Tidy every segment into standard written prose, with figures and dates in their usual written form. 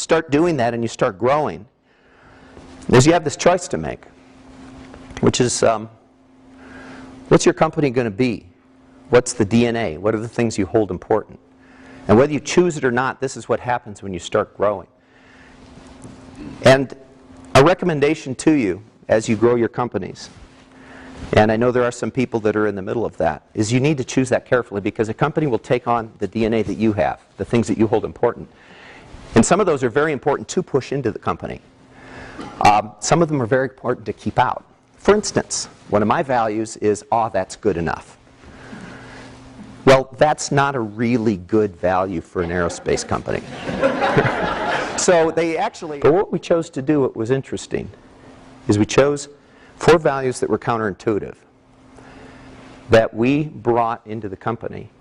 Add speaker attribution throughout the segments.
Speaker 1: start doing that and you start growing is you have this choice to make, which is what's your company going to be? What's the DNA? What are the things you hold important? And whether you choose it or not, this is what happens when you start growing. And a recommendation to you as you grow your companies, and I know there are some people that are in the middle of that, is you need to choose that carefully, because a company will take on the DNA that you have, the things that you hold important. And some of those are very important to push into the company. Some of them are very important to keep out. For instance, one of my values is, "Oh, that's good enough." Well, that's not a really good value for an aerospace company. So they actually, but what we chose to do, what was interesting, is we chose 4 values that were counterintuitive that we brought into the company.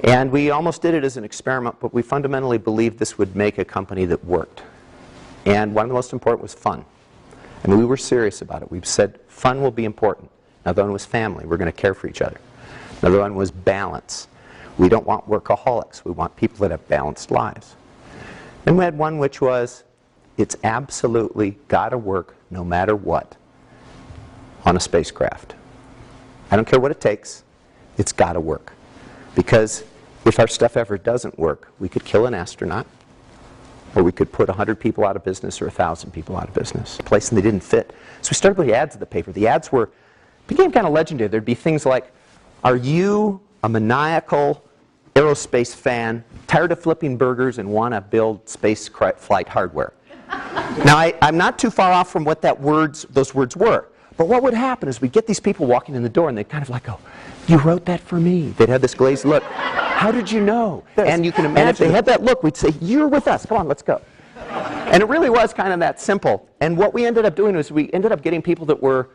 Speaker 1: And we almost did it as an experiment, but we fundamentally believed this would make a company that worked. And one of the most important was fun. I mean, we were serious about it. We said fun will be important. Another one was family. We're going to care for each other. Another one was balance. We don't want workaholics. We want people that have balanced lives. Then we had one which was, it's absolutely got to work no matter what on a spacecraft. I don't care what it takes. It's got to work. Because if our stuff ever doesn't work, we could kill an astronaut, or we could put 100 people out of business or 1,000 people out of business. A place and they didn't fit. So we started putting ads in the paper. The ads became kind of legendary. There'd be things like, "Are you a maniacal aerospace fan, tired of flipping burgers and want to build space flight hardware?" Now, I'm not too far off from what those words were. But what would happen is we'd get these people walking in the door and they'd kind of like go, "You wrote that for me." They'd have this glazed look. "How did you know?" And you can imagine, if they had that look, we'd say, "You're with us. Come on, let's go." And it really was kind of that simple. And what we ended up doing was we ended up getting people that were,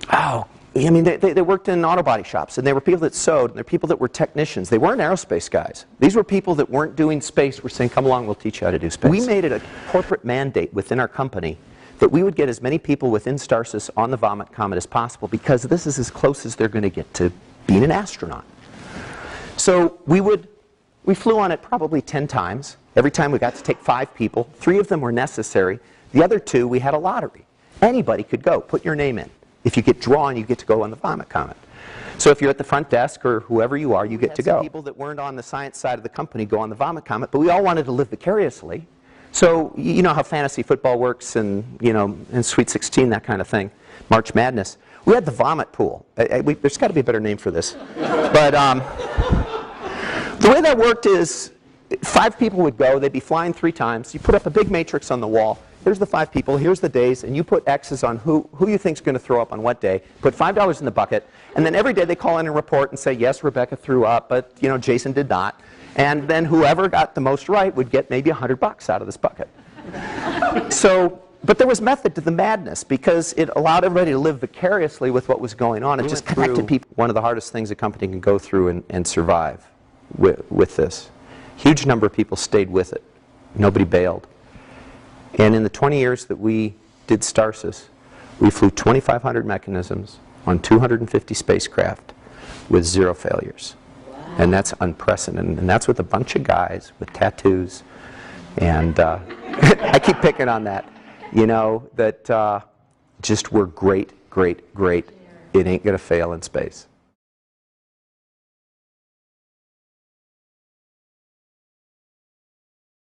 Speaker 1: I mean, they worked in auto body shops, and they were people that sewed, and they were people that were technicians. They weren't aerospace guys. These were people that weren't doing space. We're saying, "Come along, we'll teach you how to do space." We made it a corporate mandate within our company that we would get as many people within Starsis on the Vomit Comet as possible, because this is as close as they're going to get to being an astronaut. So we flew on it probably 10 times. Every time we got to take 5 people. 3 of them were necessary. The other 2, we had a lottery. Anybody could go. Put your name in. If you get drawn, you get to go on the Vomit Comet. So if you're at the front desk or whoever you are, you get to go. People that weren't on the science side of the company go on the Vomit Comet, but we all wanted to live vicariously. So you know how fantasy football works, and and Sweet 16, that kind of thing, March Madness. We had the Vomit Pool. There's got to be a better name for this. But the way that worked is 5 people would go. They'd be flying 3 times. You put up a big matrix on the wall. Here's the 5 people, here's the days, and you put X's on who you think is going to throw up on what day. Put $5 in the bucket, and then every day they call in and report and say, "Yes, Rebecca threw up, but Jason did not." And then whoever got the most right would get maybe $100 out of this bucket. But there was method to the madness, because it allowed everybody to live vicariously with what was going on. It just connected people. One of the hardest things a company can go through and survive with this. Huge number of people stayed with it. Nobody bailed. And in the 20 years that we did Starsis, we flew 2,500 mechanisms on 250 spacecraft with 0 failures. Wow. And that's unprecedented. And that's with a bunch of guys with tattoos. And I keep picking on that, that just were great, great, great. It ain't going to fail in space.